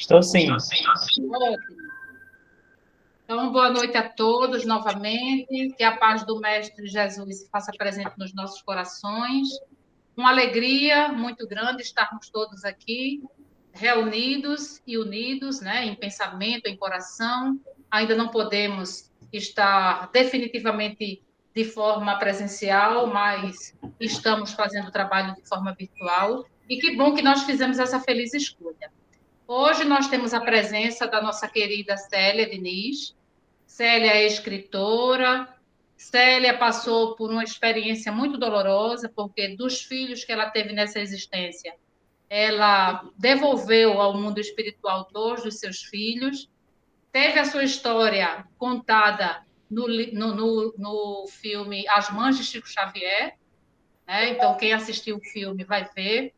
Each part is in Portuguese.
Estou sim. Ótimo. Então, boa noite a todos novamente. Que a paz do Mestre Jesus se faça presente nos nossos corações. Uma alegria muito grande estarmos todos aqui, reunidos e unidos, né, em pensamento, em coração. Ainda não podemos estar definitivamente de forma presencial, mas estamos fazendo o trabalho de forma virtual. E que bom que nós fizemos essa feliz escolha. Hoje nós temos a presença da nossa querida Célia Diniz. Célia é escritora. Célia passou por uma experiência muito dolorosa, porque dos filhos que ela teve nessa existência, ela devolveu ao mundo espiritual dois dos seus filhos. Teve a sua história contada no filme As Mães de Chico Xavier, né? Então, quem assistiu o filme vai ver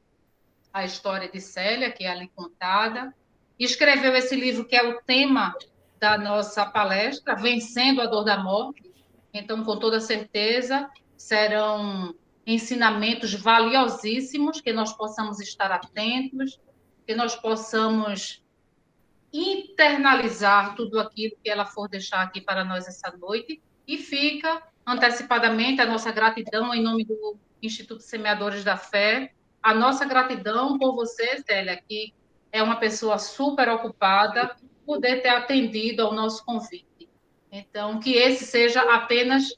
a história de Célia, que é ali contada. Escreveu esse livro que é o tema da nossa palestra, Vencendo a Dor da Morte. Então, com toda certeza, serão ensinamentos valiosíssimos, que nós possamos estar atentos, que nós possamos internalizar tudo aquilo que ela for deixar aqui para nós essa noite. E fica antecipadamente a nossa gratidão em nome do Instituto Semeadores da Fé, a nossa gratidão por você, Célia, que é uma pessoa super ocupada, poder ter atendido ao nosso convite. Então, que esse seja apenas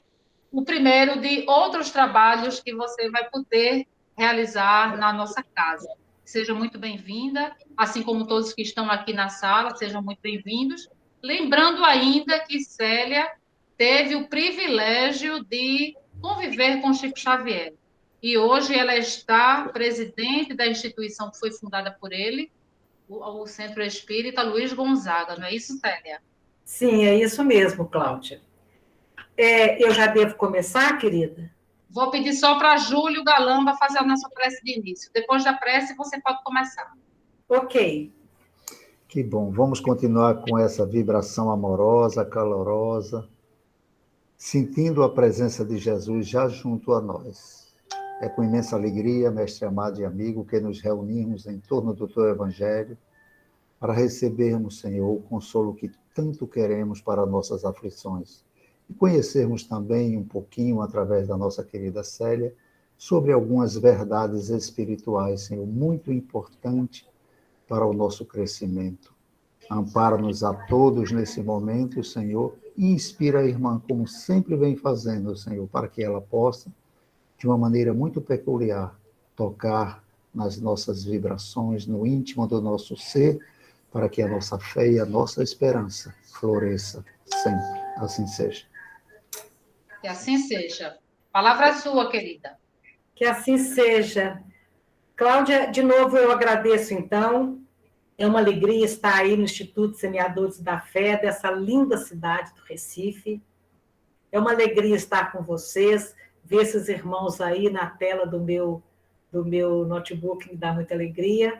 o primeiro de outros trabalhos que você vai poder realizar na nossa casa. Seja muito bem-vinda, assim como todos que estão aqui na sala, sejam muito bem-vindos. Lembrando ainda que Célia teve o privilégio de conviver com Chico Xavier. E hoje ela está presidente da instituição que foi fundada por ele, o Centro Espírita Luiz Gonzaga, não é isso, Célia? Sim, é isso mesmo, Cláudia. Eu já devo começar, querida? Vou pedir só para Júlio Galamba fazer a nossa prece de início. Depois da prece, você pode começar. Ok. Que bom. Vamos continuar com essa vibração amorosa, calorosa, sentindo a presença de Jesus já junto a nós. É com imensa alegria, mestre amado e amigo, que nos reunimos em torno do teu Evangelho para recebermos, Senhor, o consolo que tanto queremos para nossas aflições. E conhecermos também um pouquinho, através da nossa querida Célia, sobre algumas verdades espirituais, Senhor, muito importantes para o nosso crescimento. Ampara-nos a todos nesse momento, Senhor, e inspira a irmã, como sempre vem fazendo, Senhor, para que ela possa, de uma maneira muito peculiar, tocar nas nossas vibrações, no íntimo do nosso ser, para que a nossa fé e a nossa esperança floresça sempre. Assim seja. Que assim seja. Palavra sua, querida. Que assim seja. Cláudia, de novo eu agradeço, então. É uma alegria estar aí no Instituto Semeadores da Fé, dessa linda cidade do Recife. É uma alegria estar com vocês, ver esses irmãos aí na tela do meu notebook, me dá muita alegria.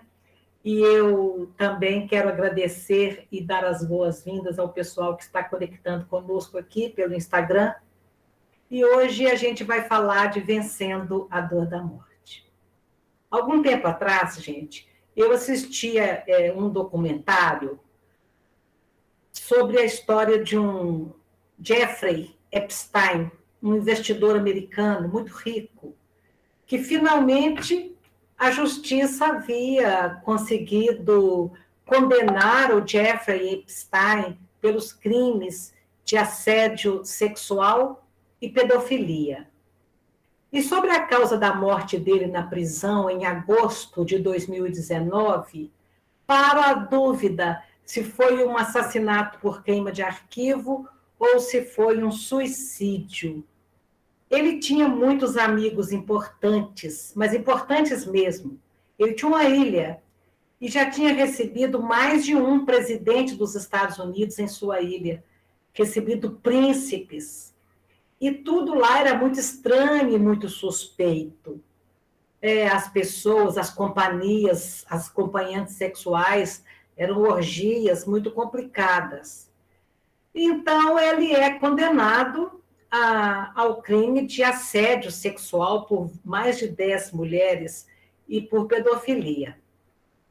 E eu também quero agradecer e dar as boas-vindas ao pessoal que está conectando conosco aqui pelo Instagram. E hoje a gente vai falar de Vencendo a Dor da Morte. Algum tempo atrás, gente, eu assistia um documentário sobre a história de um Jeffrey Epstein, um investidor americano muito rico, que finalmente a justiça havia conseguido condenar o Jeffrey Epstein pelos crimes de assédio sexual e pedofilia. E sobre a causa da morte dele na prisão em agosto de 2019, para a dúvida se foi um assassinato por queima de arquivo ou se foi um suicídio. Ele tinha muitos amigos importantes, mas importantes mesmo. Ele tinha uma ilha e já tinha recebido mais de um presidente dos Estados Unidos em sua ilha, recebido príncipes. E tudo lá era muito estranho e muito suspeito. As pessoas, as companhias, as acompanhantes sexuais eram orgias muito complicadas. Então, ele é condenado ao crime de assédio sexual por mais de 10 mulheres e por pedofilia.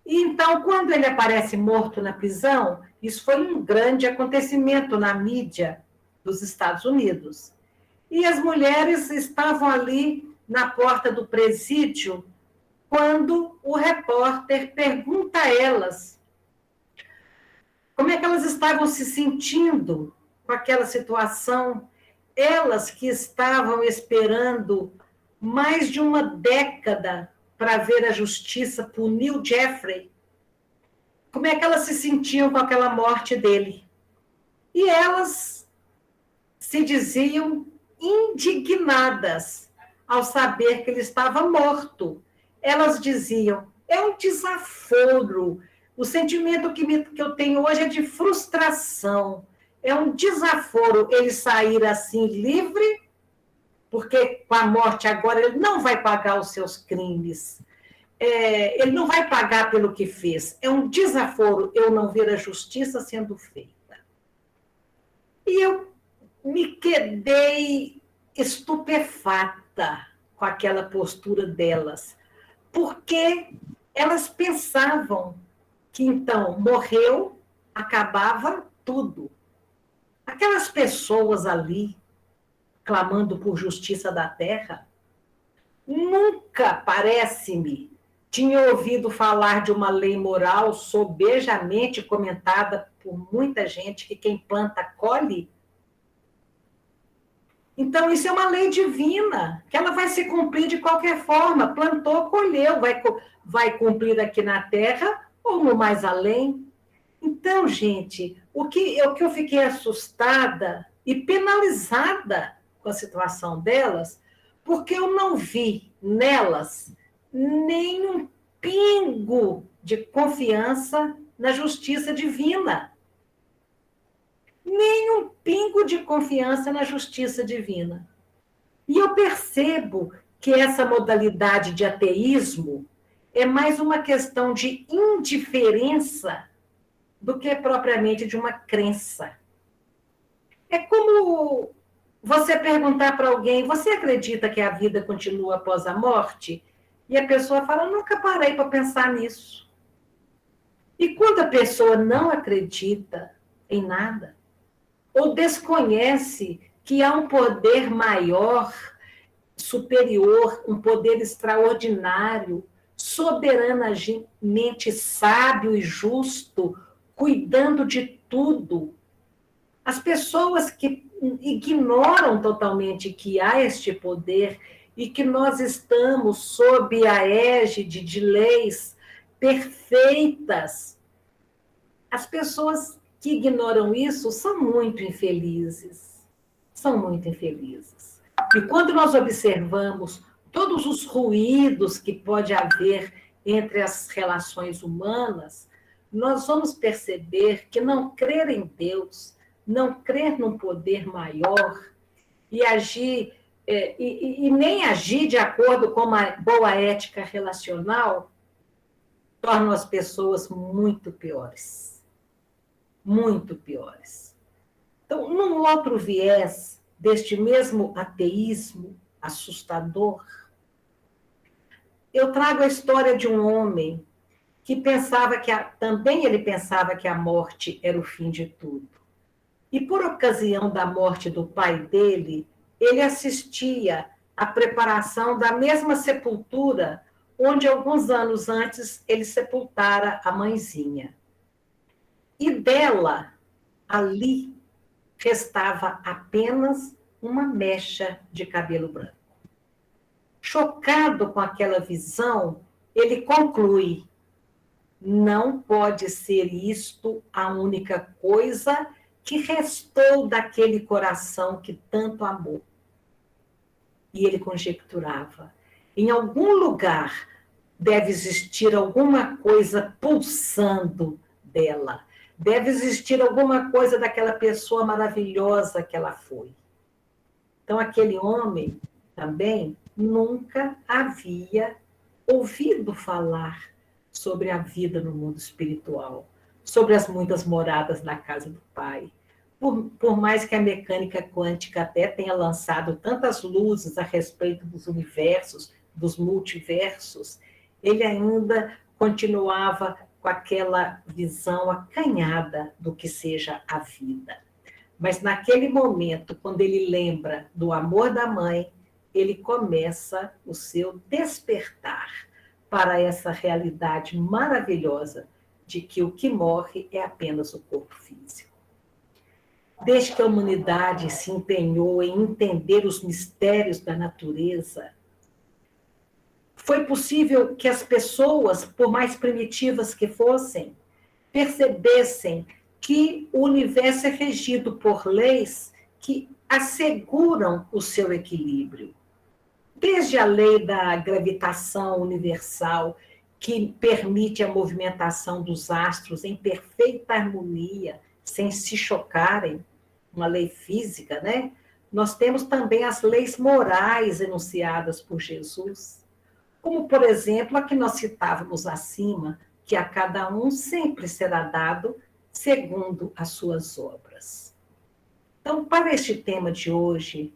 E então, quando ele aparece morto na prisão, isso foi um grande acontecimento na mídia dos Estados Unidos. E as mulheres estavam ali na porta do presídio quando o repórter pergunta a elas como é que elas estavam se sentindo com aquela situação, elas que estavam esperando mais de uma década para ver a justiça punir o Jeffrey, como é que elas se sentiam com aquela morte dele. E elas se diziam indignadas ao saber que ele estava morto. Elas diziam, é um desaforo. O sentimento que eu tenho hoje é de frustração. É um desaforo ele sair assim livre, porque com a morte agora ele não vai pagar os seus crimes. Ele não vai pagar pelo que fez. É um desaforo eu não ver a justiça sendo feita. E eu me quedei estupefata com aquela postura delas, porque elas pensavam que, então, morreu, acabava tudo. Aquelas pessoas ali, clamando por justiça da terra, nunca, parece-me, tinham ouvido falar de uma lei moral sobejamente comentada por muita gente, que quem planta, colhe. Então, isso é uma lei divina, que ela vai se cumprir de qualquer forma. Plantou, colheu, vai cumprir aqui na terra ou no mais além. Então, gente, o que eu fiquei assustada e penalizada com a situação delas, porque eu não vi nelas nenhum pingo de confiança na justiça divina. Nem um pingo de confiança na justiça divina. E eu percebo que essa modalidade de ateísmo é mais uma questão de indiferença do que propriamente de uma crença. É como você perguntar para alguém, você acredita que a vida continua após a morte? E a pessoa fala, nunca parei para pensar nisso. E quando a pessoa não acredita em nada, ou desconhece que há um poder maior, superior, um poder extraordinário, soberanamente sábio e justo, cuidando de tudo. As pessoas que ignoram totalmente que há este poder e que nós estamos sob a égide de leis perfeitas, as pessoas que ignoram isso são muito infelizes. São muito infelizes. E quando nós observamos todos os ruídos que pode haver entre as relações humanas, nós vamos perceber que não crer em Deus, não crer num poder maior e agir, e nem agir de acordo com uma boa ética relacional, tornam as pessoas muito piores. Muito piores. Então, num outro viés deste mesmo ateísmo assustador, eu trago a história de um homem que pensava também ele pensava que a morte era o fim de tudo. E por ocasião da morte do pai dele, ele assistia à preparação da mesma sepultura onde alguns anos antes ele sepultara a mãezinha. E dela, ali, restava apenas uma mecha de cabelo branco. Chocado com aquela visão, ele conclui: não pode ser isto a única coisa que restou daquele coração que tanto amou. E ele conjecturava: em algum lugar deve existir alguma coisa pulsando dela. Deve existir alguma coisa daquela pessoa maravilhosa que ela foi. Então, aquele homem também nunca havia ouvido falar sobre a vida no mundo espiritual, sobre as muitas moradas na casa do Pai. Por mais que a mecânica quântica até tenha lançado tantas luzes a respeito dos universos, dos multiversos, ele ainda continuava com aquela visão acanhada do que seja a vida. Mas naquele momento, quando ele lembra do amor da mãe, ele começa o seu despertar para essa realidade maravilhosa de que o que morre é apenas o corpo físico. Desde que a humanidade se empenhou em entender os mistérios da natureza, foi possível que as pessoas, por mais primitivas que fossem, percebessem que o universo é regido por leis que asseguram o seu equilíbrio. Desde a lei da gravitação universal, que permite a movimentação dos astros em perfeita harmonia, sem se chocarem, uma lei física, né? Nós temos também as leis morais enunciadas por Jesus, como, por exemplo, a que nós citávamos acima, que a cada um sempre será dado segundo as suas obras. Então, para este tema de hoje,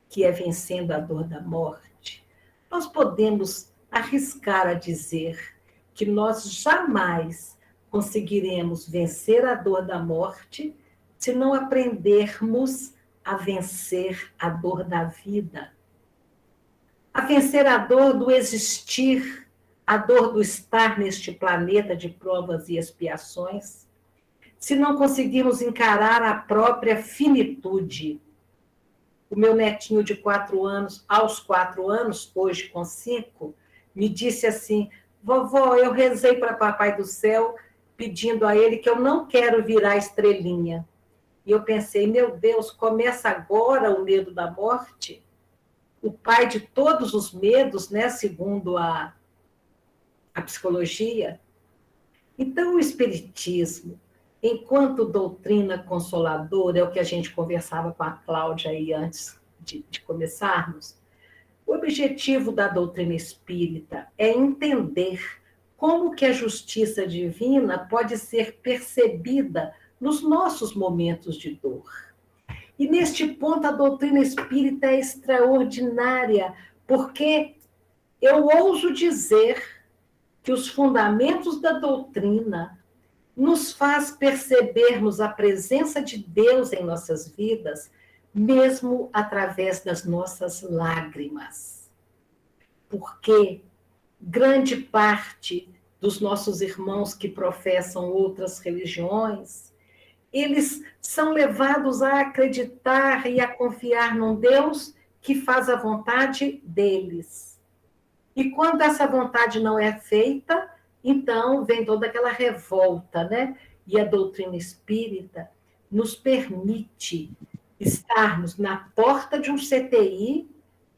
que é vencendo a dor da morte, nós podemos arriscar a dizer que nós jamais conseguiremos vencer a dor da morte se não aprendermos a vencer a dor da vida, a vencer a dor do existir, a dor do estar neste planeta de provas e expiações, se não conseguirmos encarar a própria finitude. O meu netinho de 4 anos, aos 4 anos, hoje com 5, me disse assim: vovó, eu rezei para Papai do Céu pedindo a ele que eu não quero virar estrelinha. E eu pensei, meu Deus, começa agora o medo da morte? O pai de todos os medos, né, segundo a psicologia. Então, o Espiritismo, enquanto doutrina consoladora, é o que a gente conversava com a Cláudia aí antes de começarmos, o objetivo da doutrina espírita é entender como que a justiça divina pode ser percebida nos nossos momentos de dor. E neste ponto a doutrina espírita é extraordinária, porque eu ouso dizer que os fundamentos da doutrina nos faz percebermos a presença de Deus em nossas vidas, mesmo através das nossas lágrimas. Porque grande parte dos nossos irmãos que professam outras religiões, eles são levados a acreditar e a confiar num Deus que faz a vontade deles. E quando essa vontade não é feita, então vem toda aquela revolta, né? E a doutrina espírita nos permite estarmos na porta de um CTI,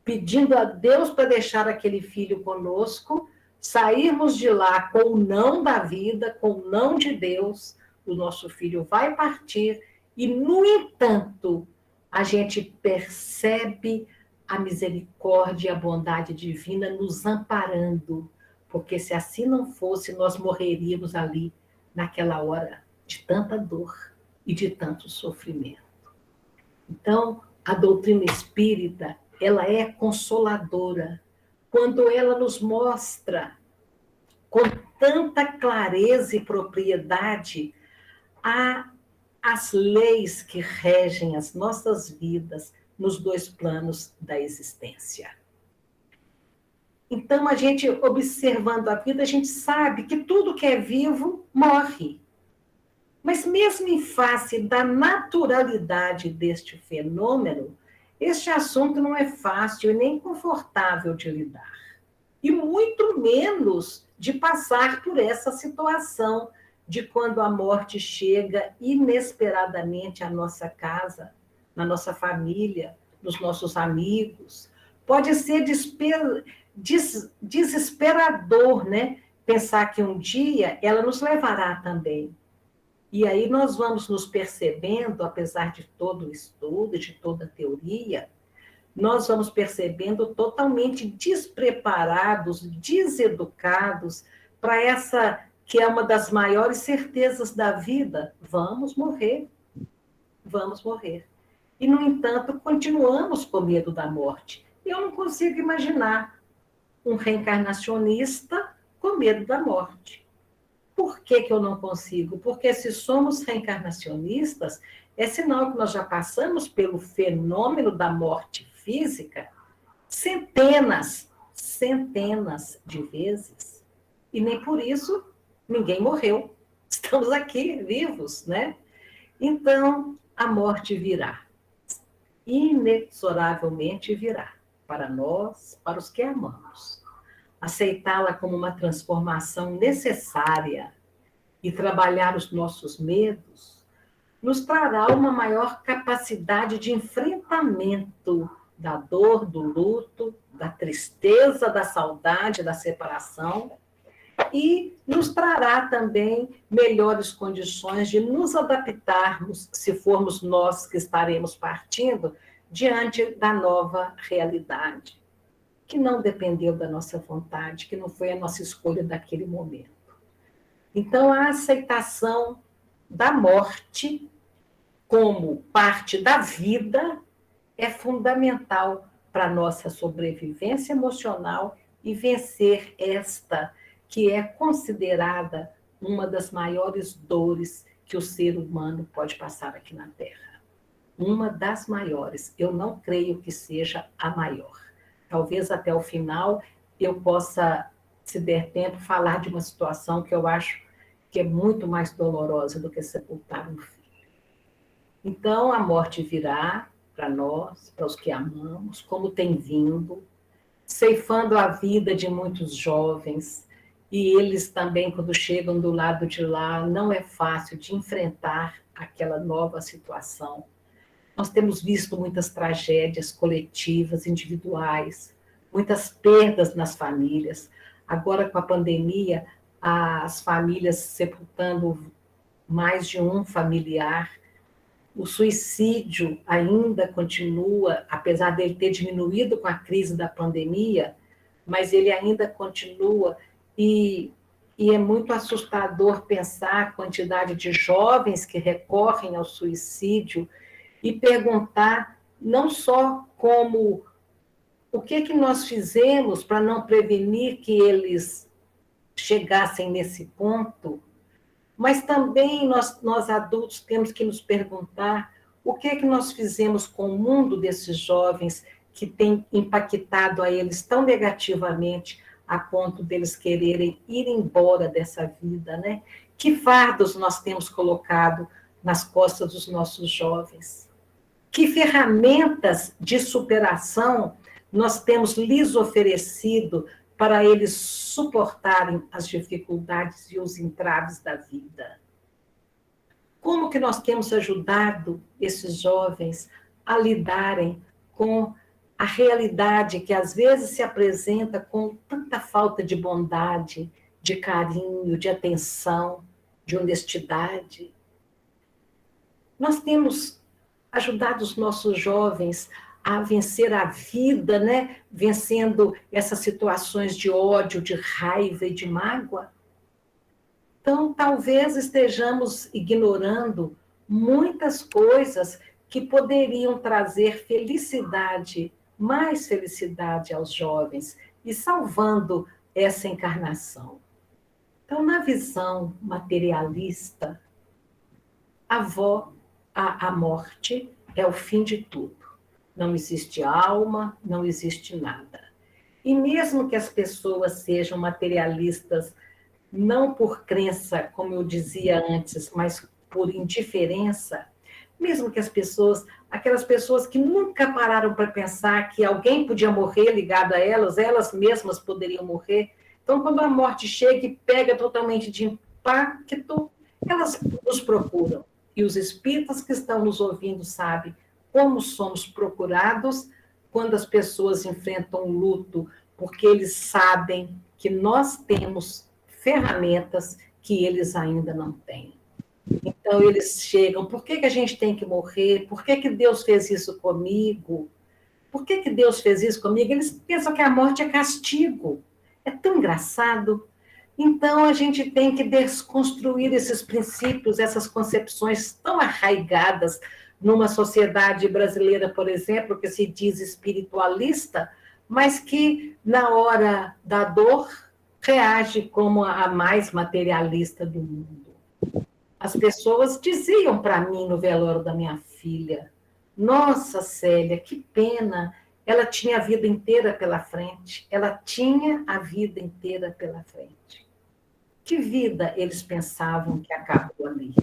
pedindo a Deus para deixar aquele filho conosco, sairmos de lá com o não da vida, com o não de Deus, o nosso filho vai partir, e, no entanto, a gente percebe a misericórdia e a bondade divina nos amparando, porque se assim não fosse, nós morreríamos ali, naquela hora de tanta dor e de tanto sofrimento. Então, a doutrina espírita, ela é consoladora, quando ela nos mostra com tanta clareza e propriedade as leis que regem as nossas vidas nos 2 planos da existência. Então, a gente, observando a vida, a gente sabe que tudo que é vivo morre. Mas mesmo em face da naturalidade deste fenômeno, este assunto não é fácil e nem confortável de lidar. E muito menos de passar por essa situação de quando a morte chega inesperadamente à nossa casa, na nossa família, nos nossos amigos. Pode ser desesperador, né? Pensar que um dia ela nos levará também. E aí nós vamos nos percebendo, apesar de todo o estudo, de toda a teoria, nós vamos percebendo totalmente despreparados, deseducados para essa que é uma das maiores certezas da vida: vamos morrer, vamos morrer. E, no entanto, continuamos com medo da morte. Eu não consigo imaginar um reencarnacionista com medo da morte. Por que que eu não consigo? Porque se somos reencarnacionistas, é sinal que nós já passamos pelo fenômeno da morte física centenas de vezes. E nem por isso ninguém morreu. Estamos aqui vivos, né? Então, a morte virá. Inexoravelmente virá. Para nós, para os que amamos. Aceitá-la como uma transformação necessária e trabalhar os nossos medos nos trará uma maior capacidade de enfrentamento da dor, do luto, da tristeza, da saudade, da separação, e nos trará também melhores condições de nos adaptarmos, se formos nós que estaremos partindo, diante da nova realidade, que não dependeu da nossa vontade, que não foi a nossa escolha daquele momento. Então, a aceitação da morte como parte da vida é fundamental para a nossa sobrevivência emocional e vencer esta, que é considerada uma das maiores dores que o ser humano pode passar aqui na Terra. Uma das maiores. Eu não creio que seja a maior. Talvez até o final eu possa, se der tempo, falar de uma situação que eu acho que é muito mais dolorosa do que sepultar um filho. Então, a morte virá para nós, para os que amamos, como tem vindo, ceifando a vida de muitos jovens, e eles também, quando chegam do lado de lá, não é fácil de enfrentar aquela nova situação. Nós temos visto muitas tragédias coletivas, individuais, muitas perdas nas famílias. Agora, com a pandemia, as famílias sepultando mais de um familiar. O suicídio ainda continua, apesar dele ter diminuído com a crise da pandemia, mas ele ainda continua, e é muito assustador pensar a quantidade de jovens que recorrem ao suicídio e perguntar não só como o que nós fizemos para não prevenir que eles chegassem nesse ponto, mas também nós adultos temos que nos perguntar o que nós fizemos com o mundo desses jovens que tem impactado a eles tão negativamente a ponto deles quererem ir embora dessa vida, né? Que fardos nós temos colocado nas costas dos nossos jovens? Que ferramentas de superação nós temos lhes oferecido para eles suportarem as dificuldades e os entraves da vida? Como que nós temos ajudado esses jovens a lidarem com a realidade que às vezes se apresenta com tanta falta de bondade, de carinho, de atenção, de honestidade? Nós temos ajudado os nossos jovens a vencer a vida, né? Vencendo essas situações de ódio, de raiva e de mágoa? Então, talvez estejamos ignorando muitas coisas que poderiam trazer felicidade, mais felicidade aos jovens, e salvando essa encarnação. Então, na visão materialista, a morte é o fim de tudo. Não existe alma, não existe nada. E mesmo que as pessoas sejam materialistas, não por crença, como eu dizia antes, mas por indiferença, mesmo que aquelas pessoas que nunca pararam para pensar que alguém podia morrer ligado a elas mesmas poderiam morrer. Então, quando a morte chega e pega totalmente de impacto, elas nos procuram. E os espíritas que estão nos ouvindo sabem como somos procurados quando as pessoas enfrentam o luto, porque eles sabem que nós temos ferramentas que eles ainda não têm. Então, eles chegam, por que a gente tem que morrer? Por que Deus fez isso comigo? Por que Deus fez isso comigo? Eles pensam que a morte é castigo. É tão engraçado. Então, a gente tem que desconstruir esses princípios, essas concepções tão arraigadas numa sociedade brasileira, por exemplo, que se diz espiritualista, mas que, na hora da dor, reage como a mais materialista do mundo. As pessoas diziam para mim no velório da minha filha: nossa, Célia, que pena, ela tinha a vida inteira pela frente, ela tinha a vida inteira pela frente. Que vida eles pensavam que acabou ali?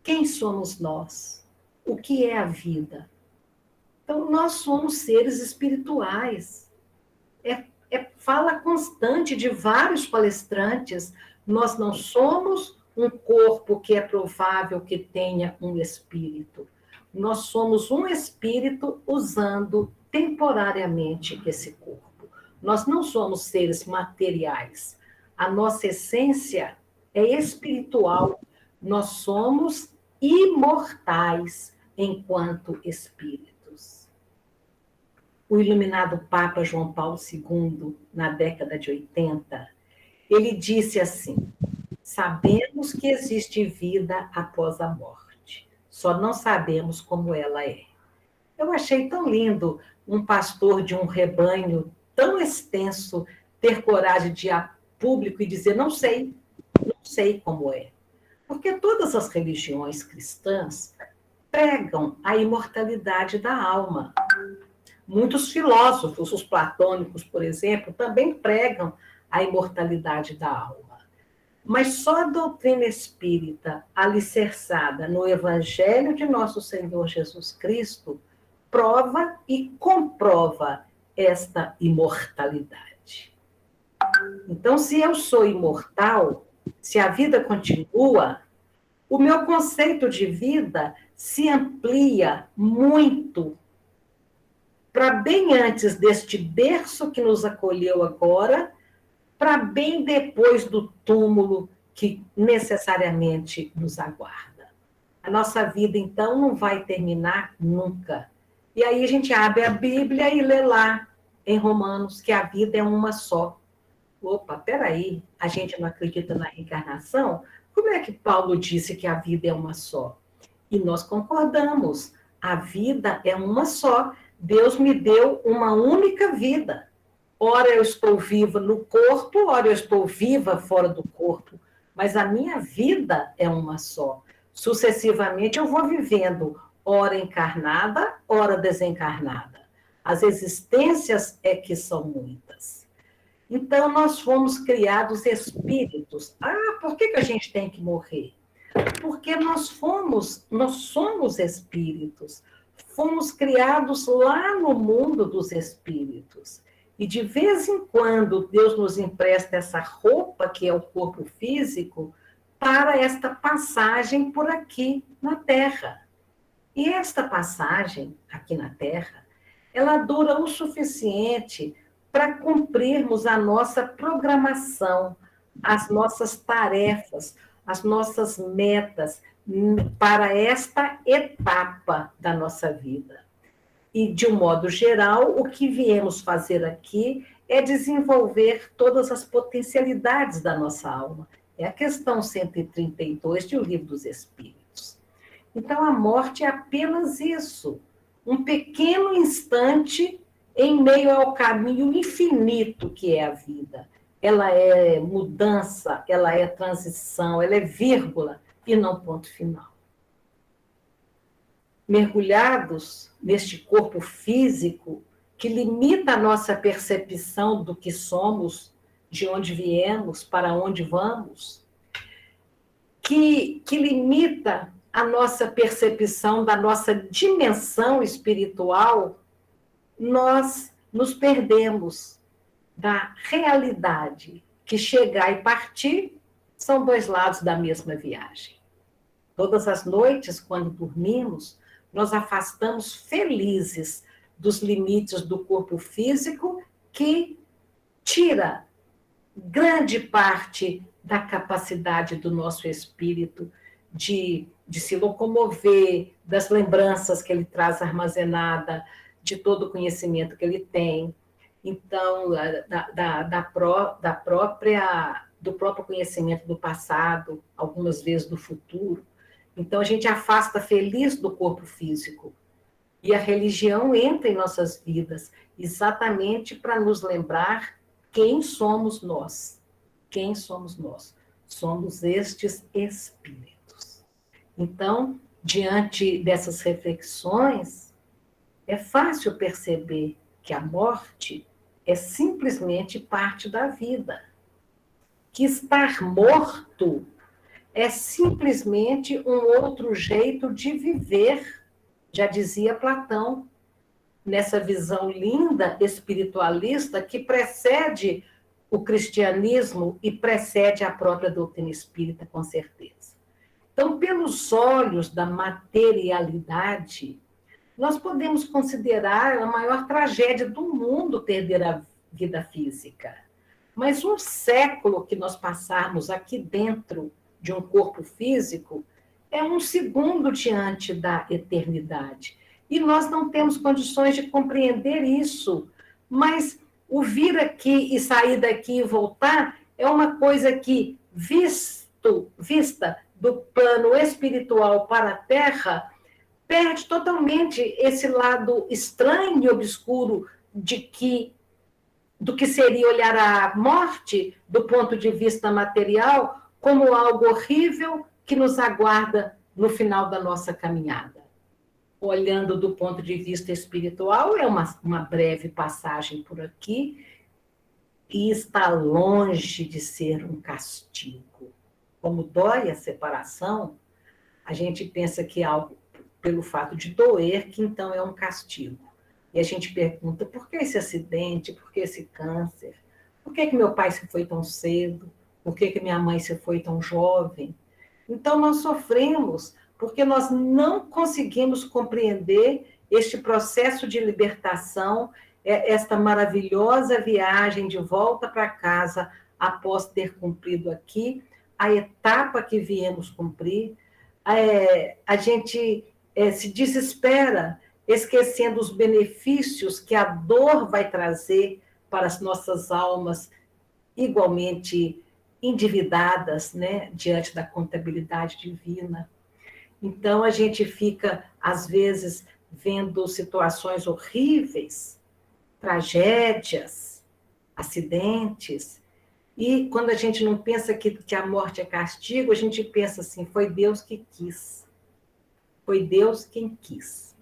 Quem somos nós? O que é a vida? Então, nós somos seres espirituais. É fala constante de vários palestrantes. Nós não somos um corpo que é provável que tenha um espírito. Nós somos um espírito usando temporariamente esse corpo. Nós não somos seres materiais. A nossa essência é espiritual. Nós somos imortais enquanto espíritos. O iluminado Papa João Paulo II, na década de 80, ele disse assim: sabemos que existe vida após a morte, só não sabemos como ela é. Eu achei tão lindo um pastor de um rebanho tão extenso ter coragem de ir a público e dizer: não sei como é. Porque todas as religiões cristãs pregam a imortalidade da alma. Muitos filósofos, os platônicos, por exemplo, também pregam a imortalidade da alma. Mas só a doutrina espírita, alicerçada no Evangelho de nosso Senhor Jesus Cristo, prova e comprova esta imortalidade. Então, se eu sou imortal, se a vida continua, o meu conceito de vida se amplia muito para bem antes deste berço que nos acolheu agora, para bem depois do túmulo que necessariamente nos aguarda. A nossa vida, então, não vai terminar nunca. E aí a gente abre a Bíblia e lê lá, em Romanos, que a vida é uma só. Opa, peraí, a gente não acredita na reencarnação? Como é que Paulo disse que a vida é uma só? E nós concordamos, a vida é uma só. Deus me deu uma única vida. Ora eu estou viva no corpo, ora eu estou viva fora do corpo, mas a minha vida é uma só. Sucessivamente eu vou vivendo, ora encarnada, ora desencarnada. As existências é que são muitas. Então, nós fomos criados espíritos. Ah, por que a gente tem que morrer? Porque nós somos espíritos. Fomos criados lá no mundo dos espíritos. E de vez em quando, Deus nos empresta essa roupa, que é o corpo físico, para esta passagem por aqui na Terra. E esta passagem aqui na Terra, ela dura o suficiente para cumprirmos a nossa programação, as nossas tarefas, as nossas metas para esta etapa da nossa vida. E, de um modo geral, o que viemos fazer aqui é desenvolver todas as potencialidades da nossa alma. É a questão 132 de O Livro dos Espíritos. Então, a morte é apenas isso, um pequeno instante em meio ao caminho infinito que é a vida. Ela é mudança, ela é transição, ela é vírgula e não ponto final. Mergulhados neste corpo físico que limita a nossa percepção do que somos, de onde viemos, para onde vamos, que limita a nossa percepção da nossa dimensão espiritual, nós nos perdemos da realidade, que chegar e partir são dois lados da mesma viagem. Todas as noites, quando dormimos, nós afastamos felizes dos limites do corpo físico, que tira grande parte da capacidade do nosso espírito de se locomover, das lembranças que ele traz armazenada, de todo o conhecimento que ele tem. Então, do próprio conhecimento do passado, algumas vezes do futuro. Então, a gente afasta feliz do corpo físico. E a religião entra em nossas vidas exatamente para nos lembrar quem somos nós? Quem somos nós? Somos estes espíritos. Então, diante dessas reflexões, é fácil perceber que a morte é simplesmente parte da vida. Que estar morto é simplesmente um outro jeito de viver, já dizia Platão, nessa visão linda espiritualista que precede o cristianismo e precede a própria doutrina espírita, com certeza. Então, pelos olhos da materialidade, nós podemos considerar a maior tragédia do mundo perder a vida física. Mas um século que nós passarmos aqui dentro de um corpo físico é um segundo diante da eternidade. E nós não temos condições de compreender isso. Mas o vir aqui e sair daqui e voltar é uma coisa que, vista do plano espiritual para a Terra, perde totalmente esse lado estranho e obscuro do que seria olhar a morte do ponto de vista material como algo horrível que nos aguarda no final da nossa caminhada. Olhando do ponto de vista espiritual, é uma breve passagem por aqui e está longe de ser um castigo. Como dói a separação, a gente pensa que é algo pelo fato de doer, que então é um castigo. E a gente pergunta, por que esse acidente? Por que esse câncer? Por que meu pai se foi tão cedo? Por que minha mãe se foi tão jovem? Então, nós sofremos porque nós não conseguimos compreender este processo de libertação, esta maravilhosa viagem de volta para casa após ter cumprido aqui a etapa que viemos cumprir. A gente se desespera, esquecendo os benefícios que a dor vai trazer para as nossas almas igualmente endividadas, né, diante da contabilidade divina. Então, a gente fica, às vezes, vendo situações horríveis, tragédias, acidentes, e quando a gente não pensa que a morte é castigo, a gente pensa assim, foi Deus que quis. Foi Deus quem quis.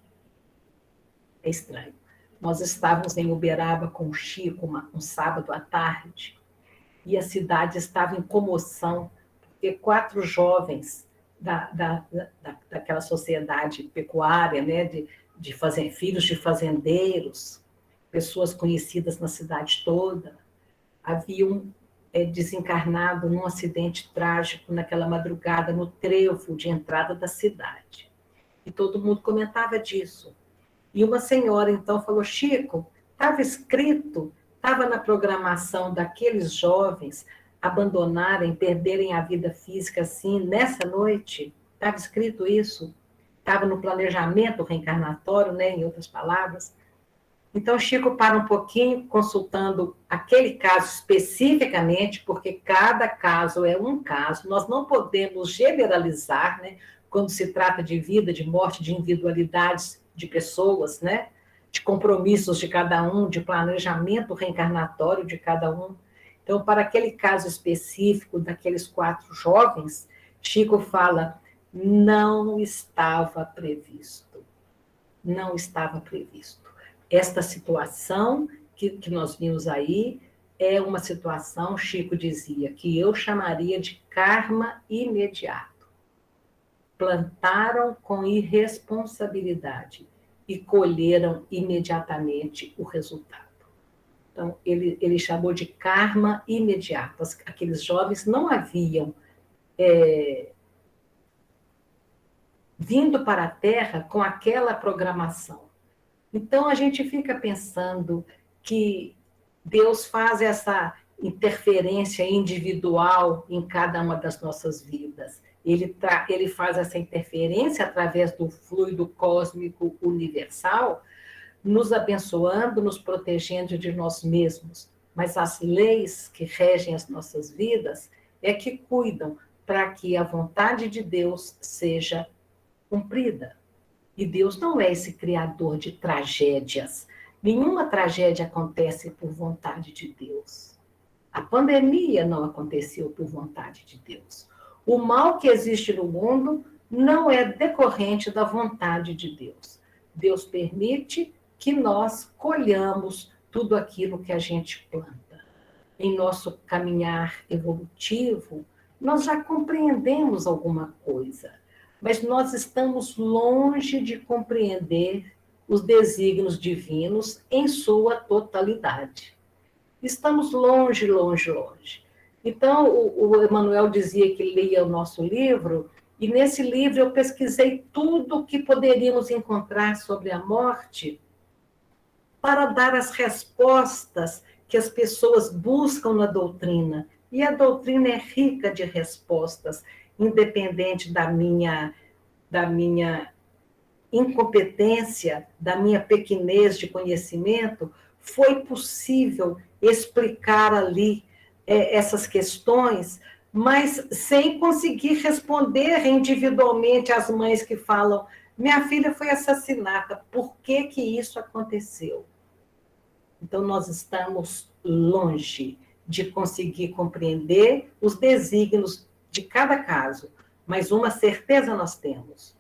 É estranho. Nós estávamos em Uberaba com o Chico, um sábado à tarde, e a cidade estava em comoção, porque 4 jovens daquela sociedade pecuária, né, filhos de fazendeiros, pessoas conhecidas na cidade toda, haviam desencarnado num acidente trágico naquela madrugada no trevo de entrada da cidade. E todo mundo comentava disso. E uma senhora, então, falou, Chico, estava escrito, estava na programação daqueles jovens abandonarem, perderem a vida física assim, nessa noite, estava escrito isso, estava no planejamento reencarnatório, né, em outras palavras. Então, Chico para um pouquinho, consultando aquele caso especificamente, porque cada caso é um caso, nós não podemos generalizar, né, quando se trata de vida, de morte, de individualidades de pessoas, né, de compromissos de cada um, de planejamento reencarnatório de cada um. Então, para aquele caso específico daqueles 4 jovens, Chico fala, não estava previsto. Não estava previsto. Esta situação que nós vimos aí é uma situação, Chico dizia, que eu chamaria de karma imediato. Plantaram com irresponsabilidade e colheram imediatamente o resultado. Então, ele chamou de karma imediato. Aqueles jovens não haviam vindo para a Terra com aquela programação. Então, a gente fica pensando que Deus faz essa interferência individual em cada uma das nossas vidas. Ele faz essa interferência através do fluido cósmico universal, nos abençoando, nos protegendo de nós mesmos. Mas as leis que regem as nossas vidas é que cuidam para que a vontade de Deus seja cumprida. E Deus não é esse criador de tragédias. Nenhuma tragédia acontece por vontade de Deus. A pandemia não aconteceu por vontade de Deus. O mal que existe no mundo não é decorrente da vontade de Deus. Deus permite que nós colhamos tudo aquilo que a gente planta. Em nosso caminhar evolutivo, nós já compreendemos alguma coisa, mas nós estamos longe de compreender os desígnios divinos em sua totalidade. Estamos longe, longe, longe. Então, o Emmanuel dizia que lia o nosso livro, e nesse livro eu pesquisei tudo o que poderíamos encontrar sobre a morte para dar as respostas que as pessoas buscam na doutrina. E a doutrina é rica de respostas, independente da minha incompetência, da minha pequenez de conhecimento, foi possível explicar ali essas questões, mas sem conseguir responder individualmente às mães que falam: minha filha foi assassinada, por que que isso aconteceu? Então, nós estamos longe de conseguir compreender os desígnios de cada caso, mas uma certeza nós temos: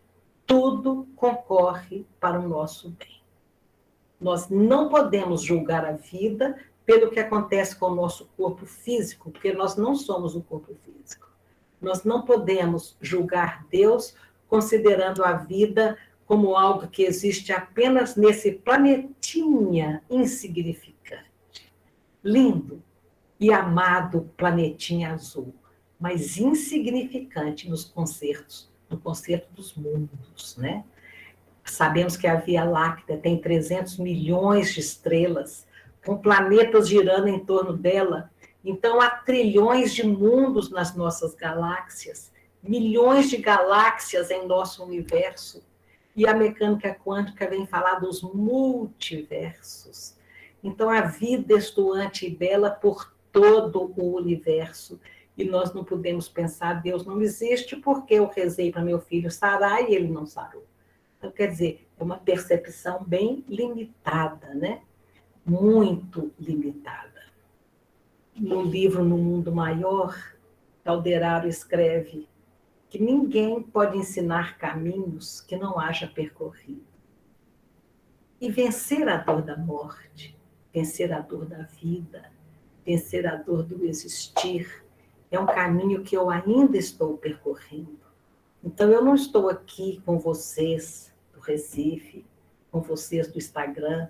tudo concorre para o nosso bem. Nós não podemos julgar a vida pelo que acontece com o nosso corpo físico, porque nós não somos o corpo físico. Nós não podemos julgar Deus considerando a vida como algo que existe apenas nesse planetinha insignificante. Lindo e amado planetinha azul, mas insignificante no concerto dos mundos, né? Sabemos que a Via Láctea tem 300 milhões de estrelas, com planetas girando em torno dela. Então, há trilhões de mundos nas nossas galáxias, milhões de galáxias em nosso universo. E a mecânica quântica vem falar dos multiversos. Então, a vida estuante e bela por todo o universo. E nós não podemos pensar: Deus não existe porque eu rezei para meu filho sarar e ele não sarou. Então, quer dizer, é uma percepção bem limitada, né? Muito limitada. No livro No Mundo Maior, Calderaro escreve que ninguém pode ensinar caminhos que não haja percorrido. E vencer a dor da morte, vencer a dor da vida, vencer a dor do existir, é um caminho que eu ainda estou percorrendo. Então, eu não estou aqui com vocês do Recife, com vocês do Instagram,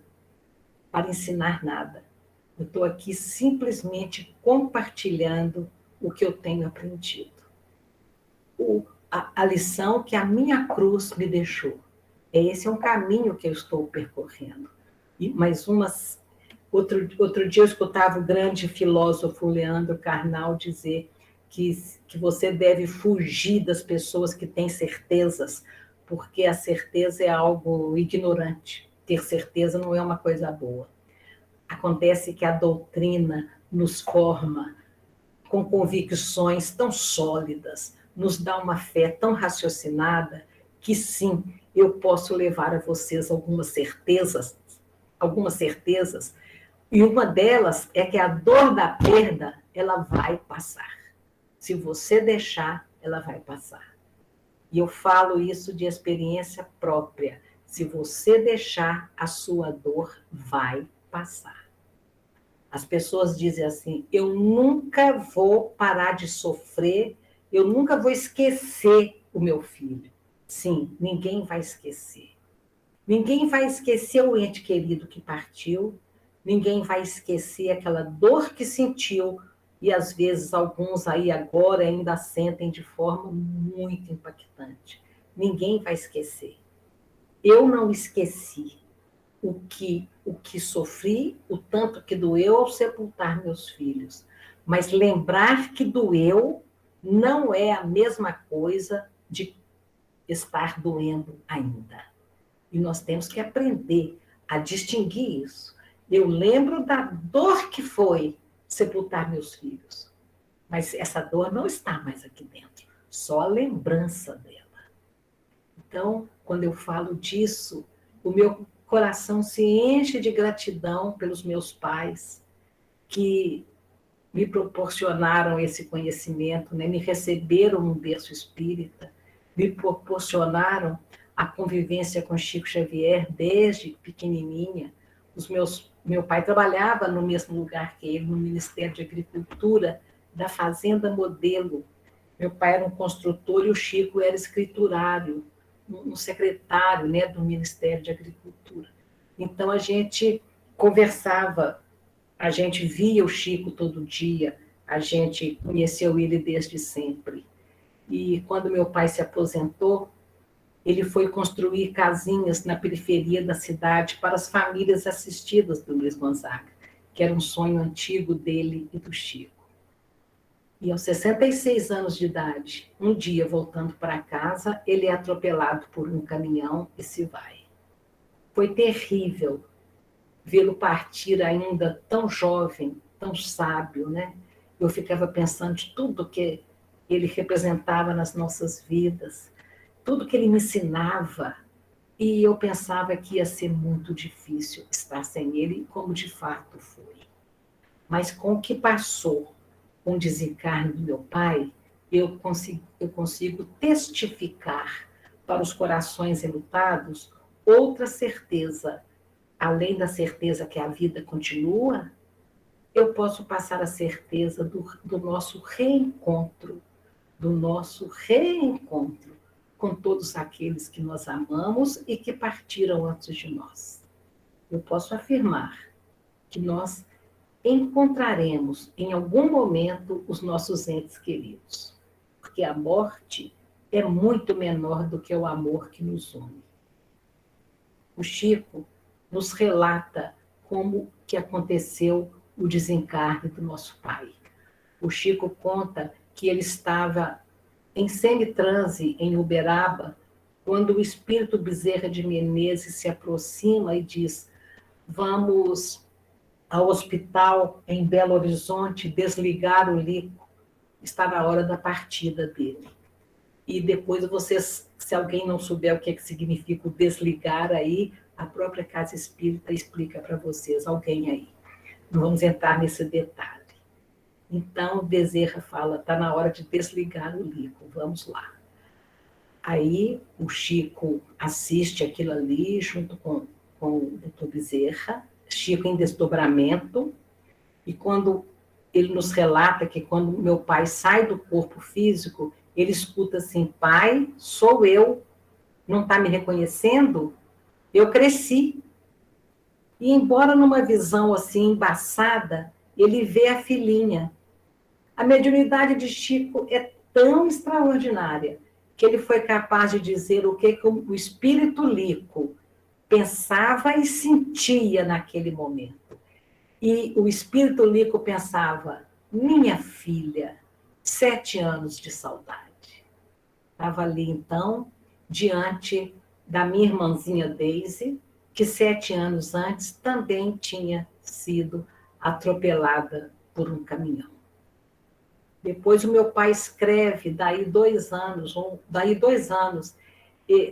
para ensinar nada. Eu estou aqui simplesmente compartilhando o que eu tenho aprendido. A lição que a minha cruz me deixou. Esse é um caminho que eu estou percorrendo. Outro dia eu escutava o grande filósofo Leandro Carnal dizer que você deve fugir das pessoas que têm certezas, porque a certeza é algo ignorante. Ter certeza não é uma coisa boa. Acontece que a doutrina nos forma com convicções tão sólidas, nos dá uma fé tão raciocinada, que sim, eu posso levar a vocês algumas certezas, e uma delas é que a dor da perda, ela vai passar. Se você deixar, ela vai passar. E eu falo isso de experiência própria. Se você deixar, a sua dor vai passar. As pessoas dizem assim: eu nunca vou parar de sofrer, eu nunca vou esquecer o meu filho. Sim, ninguém vai esquecer. Ninguém vai esquecer o ente querido que partiu, ninguém vai esquecer aquela dor que sentiu, e às vezes alguns aí agora ainda sentem de forma muito impactante. Ninguém vai esquecer. Eu não esqueci o que sofri, o tanto que doeu ao sepultar meus filhos. Mas lembrar que doeu não é a mesma coisa de estar doendo ainda. E nós temos que aprender a distinguir isso. Eu lembro da dor que foi sepultar meus filhos, mas essa dor não está mais aqui dentro, só a lembrança dela. Então, quando eu falo disso, o meu coração se enche de gratidão pelos meus pais, que me proporcionaram esse conhecimento, né? Me receberam no berço espírita, me proporcionaram a convivência com Chico Xavier desde pequenininha. Meu pai trabalhava no mesmo lugar que ele, no Ministério de Agricultura da Fazenda Modelo. Meu pai era um construtor e o Chico era escriturário, um secretário, né, do Ministério de Agricultura. Então, a gente conversava, a gente via o Chico todo dia, a gente conheceu ele desde sempre. E quando meu pai se aposentou, ele foi construir casinhas na periferia da cidade para as famílias assistidas do Luiz Gonzaga, que era um sonho antigo dele e do Chico. E aos 66 anos de idade, um dia, voltando para casa, ele é atropelado por um caminhão e se vai. Foi terrível vê-lo partir ainda tão jovem, tão sábio, né? Eu ficava pensando de tudo que ele representava nas nossas vidas, tudo que ele me ensinava, e eu pensava que ia ser muito difícil estar sem ele, como de fato foi. Mas com o que passou, com o desencarne do meu pai, eu consigo testificar para os corações enlutados outra certeza. Além da certeza que a vida continua, eu posso passar a certeza do nosso reencontro com todos aqueles que nós amamos e que partiram antes de nós. Eu posso afirmar que nós encontraremos em algum momento os nossos entes queridos, porque a morte é muito menor do que o amor que nos une. O Chico nos relata como que aconteceu o desencarne do nosso pai. O Chico conta que ele estava em semitranse em Uberaba, quando o espírito Bezerra de Menezes se aproxima e diz: vamos ao hospital em Belo Horizonte desligar o Lico, está na hora da partida dele. E depois vocês, se alguém não souber o que significa o desligar aí, a própria Casa Espírita explica para vocês, alguém aí. Não vamos entrar nesse detalhe. Então, Bezerra fala, está na hora de desligar o Lico, vamos lá. Aí o Chico assiste aquilo ali, junto com o doutor Bezerra, Chico em desdobramento, e quando ele nos relata que quando meu pai sai do corpo físico, ele escuta assim: pai, sou eu, não está me reconhecendo? Eu cresci. E embora numa visão assim embaçada, ele vê a filhinha. A mediunidade de Chico é tão extraordinária que ele foi capaz de dizer o que o espírito Lico pensava e sentia naquele momento. E o espírito Lico pensava: minha filha, 7 anos de saudade. Estava ali, então, diante da minha irmãzinha Daisy, que 7 anos antes também tinha sido atropelada por um caminhão. Depois o meu pai escreve, daí 2 anos,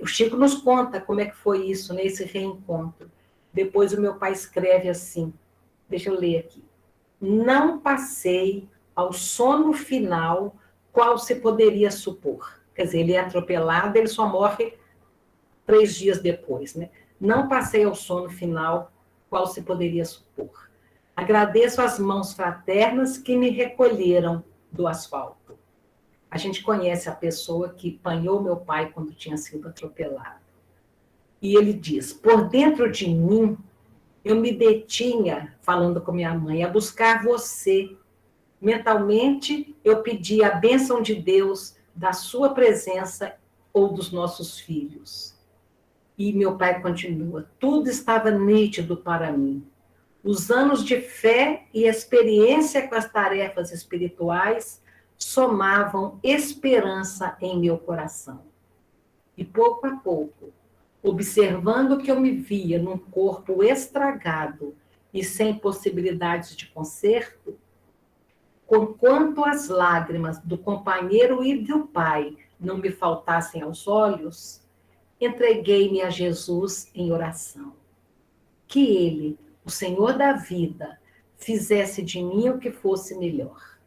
o Chico nos conta como é que foi isso, nesse reencontro. Depois o meu pai escreve assim, deixa eu ler aqui: não passei ao sono final, qual se poderia supor. Quer dizer, ele é atropelado, ele só morre 3 dias depois, né? Não passei ao sono final, qual se poderia supor. Agradeço as mãos fraternas que me recolheram do asfalto. A gente conhece a pessoa que apanhou meu pai quando tinha sido atropelado. E ele diz: por dentro de mim, eu me detinha, falando com minha mãe, a buscar você. Mentalmente, eu pedi a bênção de Deus, da sua presença ou dos nossos filhos. E meu pai continua: tudo estava nítido para mim. Os anos de fé e experiência com as tarefas espirituais somavam esperança em meu coração. E pouco a pouco, observando que eu me via num corpo estragado e sem possibilidades de conserto, conquanto as lágrimas do companheiro e do pai não me faltassem aos olhos, entreguei-me a Jesus em oração. Que ele, o Senhor da vida, fizesse de mim o que fosse melhor.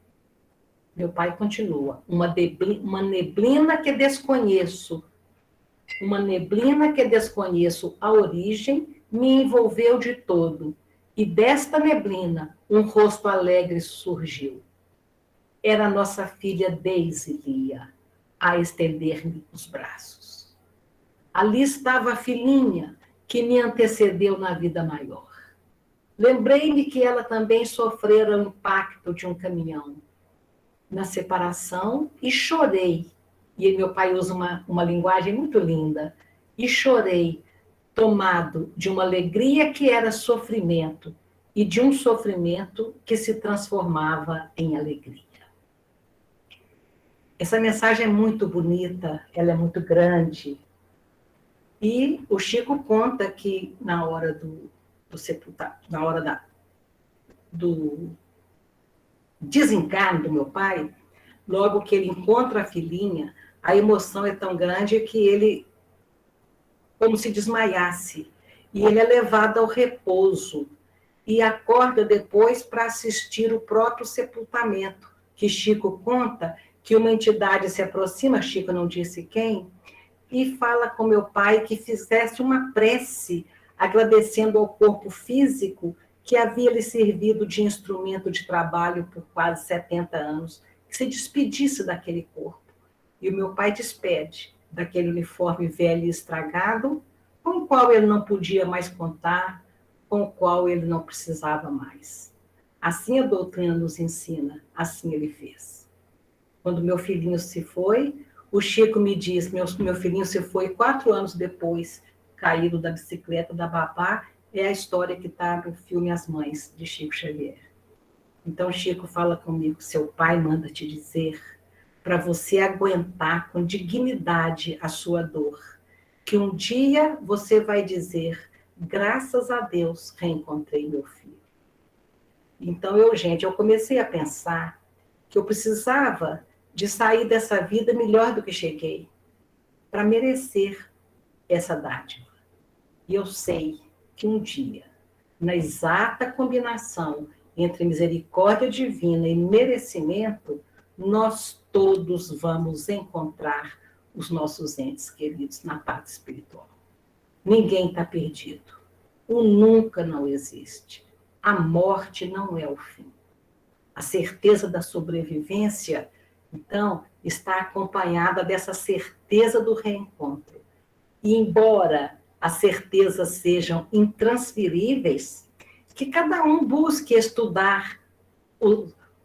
Meu pai continua, uma neblina que desconheço, a origem, me envolveu de todo, e desta neblina um rosto alegre surgiu. Era nossa filha Daisy Lia, a estender-me os braços. Ali estava a filhinha que me antecedeu na vida maior. Lembrei-me que ela também sofrera o impacto de um caminhão na separação e chorei. E meu pai usa uma linguagem muito linda. E chorei, tomado de uma alegria que era sofrimento e de um sofrimento que se transformava em alegria. Essa mensagem é muito bonita, ela é muito grande. E o Chico conta que na hora do desencarne do meu pai, logo que ele encontra a filhinha, a emoção é tão grande que ele, como se desmaiasse, e ele é levado ao repouso e acorda depois para assistir o próprio sepultamento, que Chico conta que uma entidade se aproxima, Chico não disse quem, e fala com meu pai que fizesse uma prece agradecendo ao corpo físico que havia lhe servido de instrumento de trabalho por quase 70 anos, que se despedisse daquele corpo. E o meu pai despede daquele uniforme velho e estragado, com o qual ele não podia mais contar, com o qual ele não precisava mais. Assim a doutrina nos ensina, assim ele fez. Quando meu filhinho se foi, o Chico me diz, meu filhinho se foi 4 anos depois, caído da bicicleta da babá, é a história que está no filme As Mães, de Chico Xavier. Então, Chico fala comigo, seu pai manda te dizer para você aguentar com dignidade a sua dor, que um dia você vai dizer, graças a Deus, reencontrei meu filho. Então, eu comecei a pensar que eu precisava de sair dessa vida melhor do que cheguei, para merecer essa dádiva. E eu sei que um dia, na exata combinação entre misericórdia divina e merecimento, nós todos vamos encontrar os nossos entes queridos na paz espiritual. Ninguém está perdido. O nunca não existe. A morte não é o fim. A certeza da sobrevivência, então, está acompanhada dessa certeza do reencontro. E embora as certezas sejam intransferíveis, que cada um busque estudar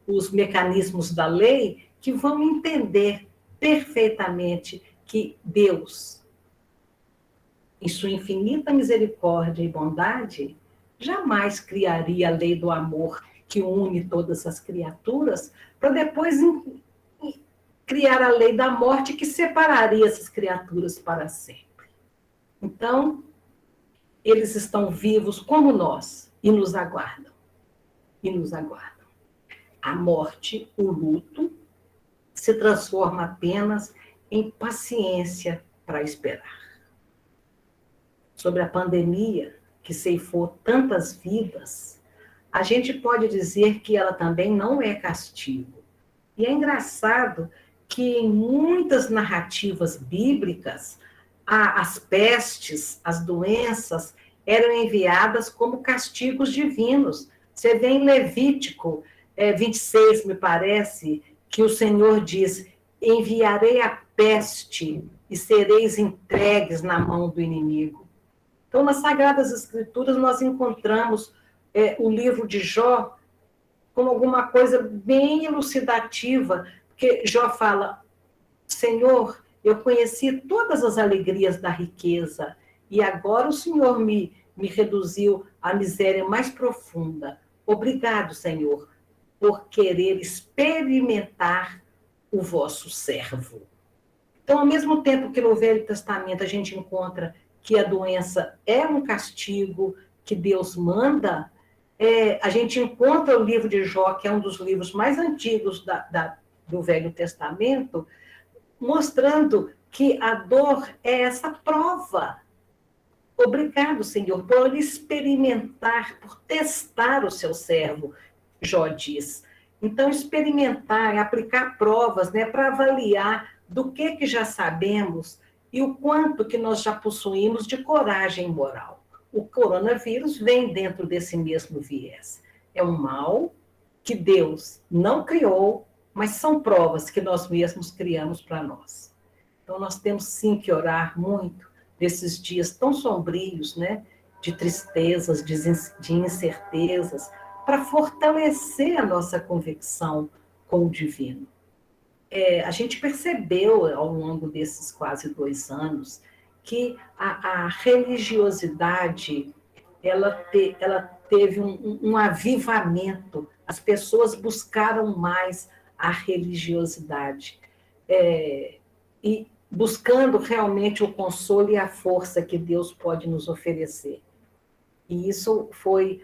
os mecanismos da lei que vão entender perfeitamente que Deus, em sua infinita misericórdia e bondade, jamais criaria a lei do amor que une todas as criaturas, para depois criar a lei da morte que separaria essas criaturas para sempre. Então, eles estão vivos como nós e nos aguardam. E nos aguardam. A morte, o luto, se transforma apenas em paciência para esperar. Sobre a pandemia, que ceifou tantas vidas, a gente pode dizer que ela também não é castigo. E é engraçado que em muitas narrativas bíblicas, as pestes, as doenças, eram enviadas como castigos divinos. Você vê em Levítico 26, me parece, que o Senhor diz, enviarei a peste e sereis entregues na mão do inimigo. Então, nas Sagradas Escrituras, nós encontramos o livro de Jó como alguma coisa bem elucidativa, porque Jó fala, Senhor, eu conheci todas as alegrias da riqueza, e agora o Senhor me reduziu à miséria mais profunda. Obrigado, Senhor, por querer experimentar o vosso servo. Então, ao mesmo tempo que no Velho Testamento a gente encontra que a doença é um castigo que Deus manda, a gente encontra o livro de Jó, que é um dos livros mais antigos do Velho Testamento, mostrando que a dor é essa prova. Obrigado, Senhor, por experimentar, por testar o seu servo, Jó diz. Então, experimentar, aplicar provas, né, para avaliar do que já sabemos e o quanto que nós já possuímos de coragem moral. O coronavírus vem dentro desse mesmo viés. É um mal que Deus não criou, mas são provas que nós mesmos criamos para nós. Então, nós temos sim que orar muito nesses dias tão sombrios, né, de tristezas, de incertezas, para fortalecer a nossa convicção com o divino. A gente percebeu ao longo desses quase 2 anos que a religiosidade ela teve um avivamento, as pessoas buscaram mais a religiosidade, e buscando realmente o consolo e a força que Deus pode nos oferecer. E isso foi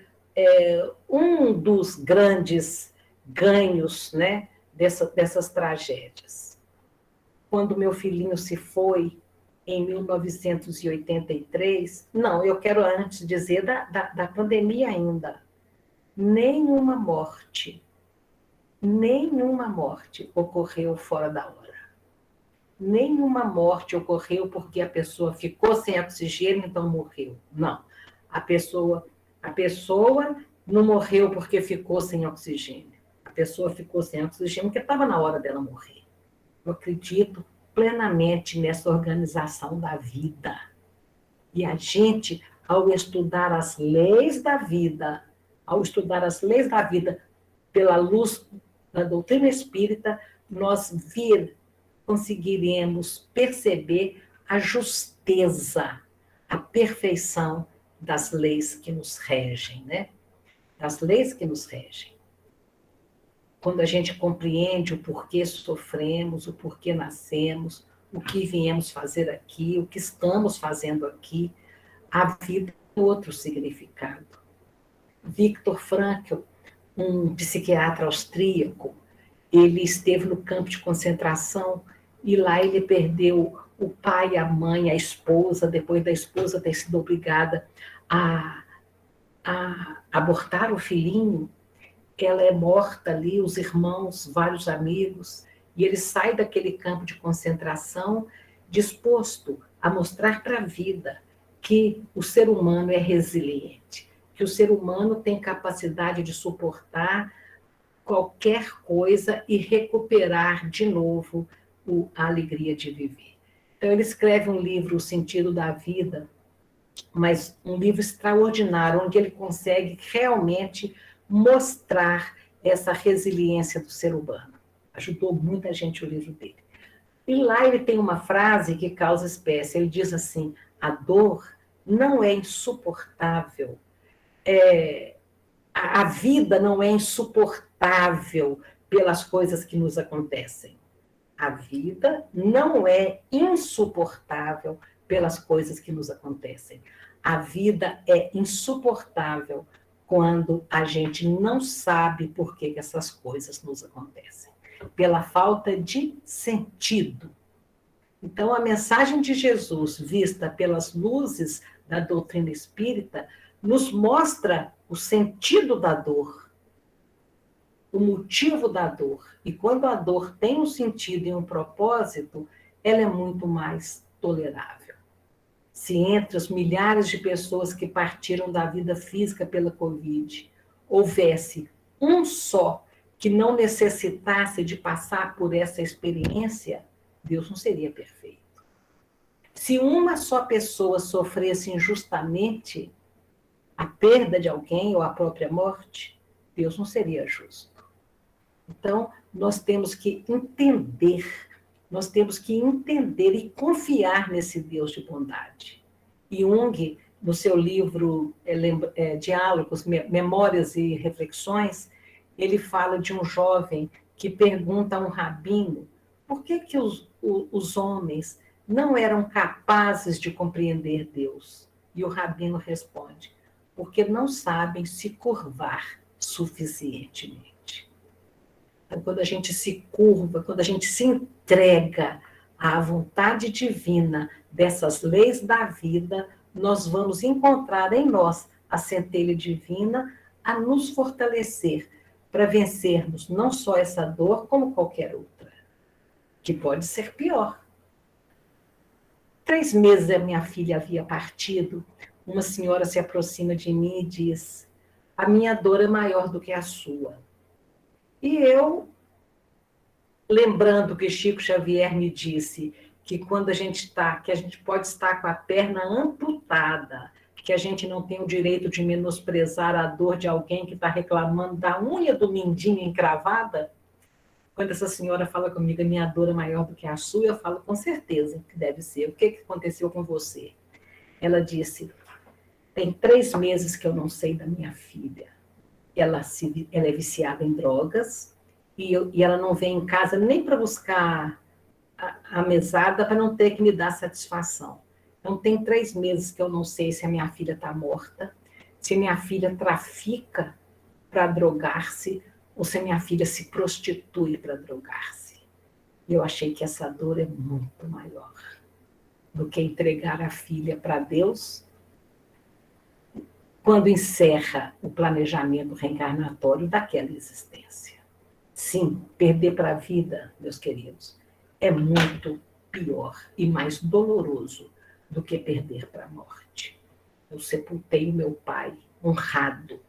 um dos grandes ganhos, né, dessas tragédias. Quando meu filhinho se foi, em 1983, não, eu quero antes dizer da pandemia ainda, nenhuma morte ocorreu fora da hora. Nenhuma morte ocorreu porque a pessoa ficou sem oxigênio, então morreu. Não. A pessoa não morreu porque ficou sem oxigênio. A pessoa ficou sem oxigênio porque estava na hora dela morrer. Eu acredito plenamente nessa organização da vida. E a gente, ao estudar as leis da vida, pela luz da doutrina espírita, nós conseguiremos perceber a justeza, a perfeição das leis que nos regem, né? Das leis que nos regem. Quando a gente compreende o porquê sofremos, o porquê nascemos, o que viemos fazer aqui, o que estamos fazendo aqui, a vida tem outro significado. Viktor Frankl, um psiquiatra austríaco, ele esteve no campo de concentração e lá ele perdeu o pai, a mãe, a esposa, depois da esposa ter sido obrigada a abortar o filhinho. Ela é morta ali, os irmãos, vários amigos, e ele sai daquele campo de concentração disposto a mostrar para a vida que o ser humano é resiliente, que o ser humano tem capacidade de suportar qualquer coisa e recuperar de novo a alegria de viver. Então, ele escreve um livro, O Sentido da Vida, mas um livro extraordinário, onde ele consegue realmente mostrar essa resiliência do ser humano. Ajudou muita gente o livro dele. E lá ele tem uma frase que causa espécie. Ele diz assim: a dor não é insuportável. A vida não é insuportável pelas coisas que nos acontecem. A vida não é insuportável pelas coisas que nos acontecem. A vida é insuportável quando a gente não sabe por que essas coisas nos acontecem. Pela falta de sentido. Então, a mensagem de Jesus, vista pelas luzes da doutrina espírita, nos mostra o sentido da dor, o motivo da dor. E quando a dor tem um sentido e um propósito, ela é muito mais tolerável. Se entre os milhares de pessoas que partiram da vida física pela Covid, houvesse um só que não necessitasse de passar por essa experiência, Deus não seria perfeito. Se uma só pessoa sofresse injustamente a perda de alguém ou a própria morte, Deus não seria justo. Então, nós temos que entender e confiar nesse Deus de bondade. Jung, no seu livro Diálogos, Memórias e Reflexões, ele fala de um jovem que pergunta a um rabino por que os homens não eram capazes de compreender Deus. E o rabino responde: porque não sabem se curvar suficientemente. Então, quando a gente se curva, quando a gente se entrega à vontade divina dessas leis da vida, nós vamos encontrar em nós a centelha divina a nos fortalecer para vencermos não só essa dor, como qualquer outra, que pode ser pior. 3 meses a minha filha havia partido, uma senhora se aproxima de mim e diz: a minha dor é maior do que a sua. E eu, lembrando que Chico Xavier me disse que quando que a gente pode estar com a perna amputada, que a gente não tem o direito de menosprezar a dor de alguém que está reclamando da unha do mindinho encravada, quando essa senhora fala comigo, a minha dor é maior do que a sua, eu falo, com certeza que deve ser. O que aconteceu com você? Ela disse, tem 3 meses que eu não sei da minha filha. Ela é viciada em drogas e ela não vem em casa nem para buscar a mesada para não ter que me dar satisfação. Então, tem 3 meses que eu não sei se a minha filha está morta, se minha filha trafica para drogar-se, ou se minha filha se prostitui para drogar-se. Eu achei que essa dor é muito maior do que entregar a filha para Deus quando encerra o planejamento reencarnatório daquela existência. Sim, perder para a vida, meus queridos, é muito pior e mais doloroso do que perder para a morte. Eu sepultei o meu pai, honrado,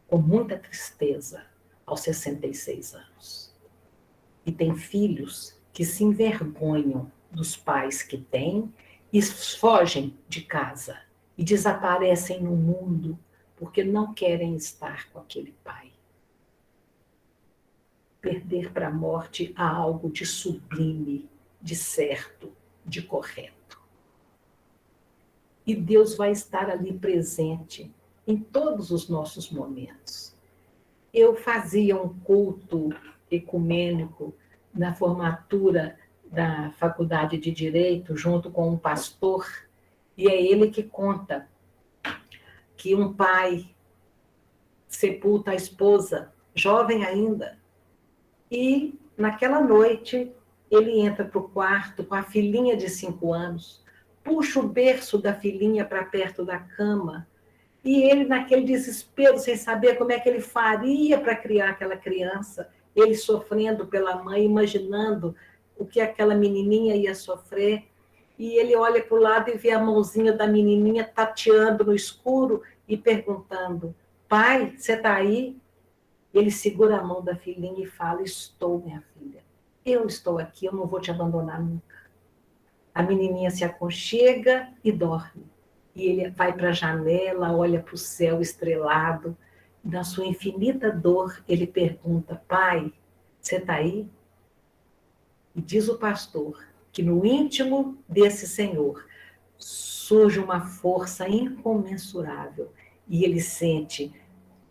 com muita tristeza, aos 66 anos. E tem filhos que se envergonham dos pais que têm e fogem de casa e desaparecem no mundo porque não querem estar com aquele pai. Perder para a morte há algo de sublime, de certo, de correto. E Deus vai estar ali presente em todos os nossos momentos. Eu fazia um culto ecumênico na formatura da Faculdade de Direito, junto com um pastor, e é ele que conta que um pai sepulta a esposa, jovem ainda, e naquela noite ele entra para o quarto com a filhinha de 5 anos, puxa o berço da filhinha para perto da cama, e ele, naquele desespero, sem saber como é que ele faria para criar aquela criança, ele sofrendo pela mãe, imaginando o que aquela menininha ia sofrer, e ele olha para o lado e vê a mãozinha da menininha tateando no escuro e perguntando, pai, você está aí? Ele segura a mão da filhinha e fala, estou, minha filha, eu estou aqui, eu não vou te abandonar nunca. A menininha se aconchega e dorme. E ele vai para a janela, olha para o céu estrelado. Na sua infinita dor, ele pergunta, pai, você está aí? E diz o pastor que no íntimo desse Senhor surge uma força incomensurável. E ele sente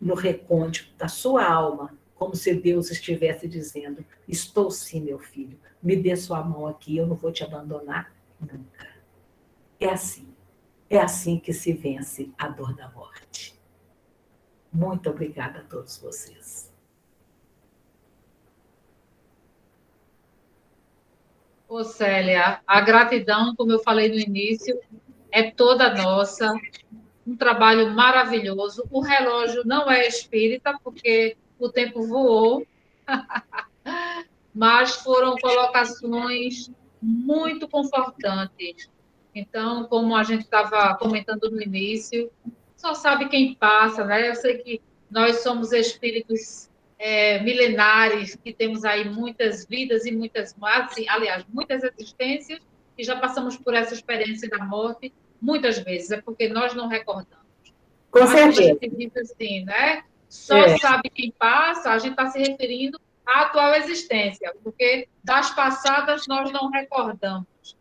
no recôndito da sua alma, como se Deus estivesse dizendo, estou sim, meu filho, me dê sua mão aqui, eu não vou te abandonar nunca. É assim que se vence a dor da morte. Muito obrigada a todos vocês. Ô, Célia, a gratidão, como eu falei no início, é toda nossa. Um trabalho maravilhoso. O relógio não é espírita, porque o tempo voou, mas foram colocações muito confortantes. Então, como a gente estava comentando no início, só sabe quem passa, né? Eu sei que nós somos espíritos milenares, que temos aí muitas vidas e muitas, assim, aliás, muitas existências, e já passamos por essa experiência da morte muitas vezes, é porque nós não recordamos. Com Mas quando a certeza. gente diz assim, né? Só sabe quem passa, a gente está se referindo à atual existência, porque das passadas nós não recordamos.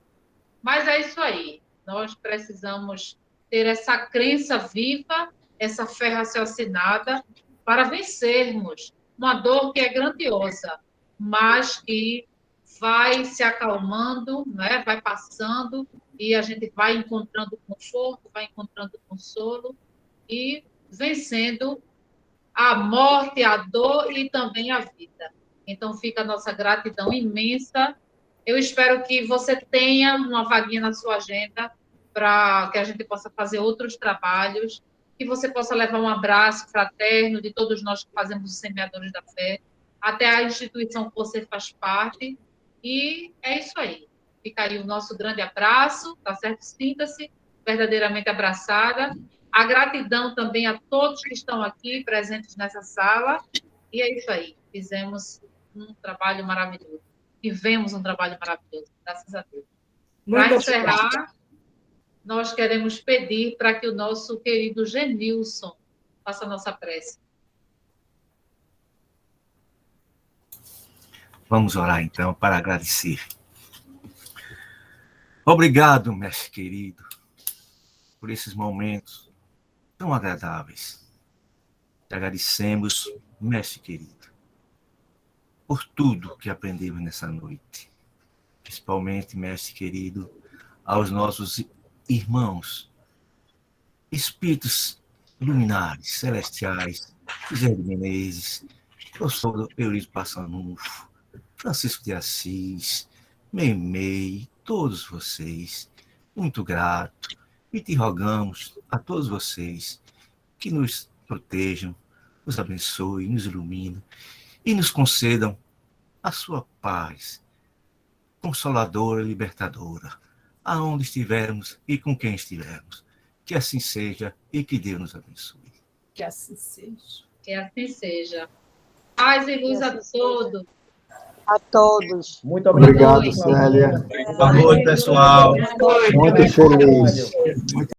Mas é isso aí. Nós precisamos ter essa crença viva, essa fé raciocinada, para vencermos uma dor que é grandiosa, mas que vai se acalmando, né? Vai passando, e a gente vai encontrando conforto, vai encontrando consolo, e vencendo a morte, a dor e também a vida. Então, fica a nossa gratidão imensa. Eu espero que você tenha uma vaguinha na sua agenda para que a gente possa fazer outros trabalhos, que você possa levar um abraço fraterno de todos nós que fazemos os Semeadores da Fé, até a instituição que você faz parte, e é isso aí. Fica aí o nosso grande abraço, tá certo? Sinta-se verdadeiramente abraçada. A gratidão também a todos que estão aqui presentes nessa sala, e é isso aí. Fizemos um trabalho maravilhoso. Tivemos um trabalho maravilhoso, graças a Deus. Para encerrar, nós queremos pedir para que o nosso querido Genilson faça a nossa prece. Vamos orar, então, para agradecer. Obrigado, mestre querido, por esses momentos tão agradáveis. Te agradecemos, mestre querido, por tudo que aprendemos nessa noite. Principalmente, mestre querido, aos nossos irmãos, espíritos luminares, celestiais, José de Menezes, professor Eurídio Passanufo, Francisco de Assis, Meimei, todos vocês, muito grato, e te rogamos a todos vocês que nos protejam, nos abençoem, nos iluminem e nos concedam a sua paz, consoladora e libertadora, aonde estivermos e com quem estivermos. Que assim seja e que Deus nos abençoe. Que assim seja. Que assim seja. Paz e luz a todos. A todos. Muito obrigado. Obrigado, Célia. Boa noite, pessoal. Muito feliz.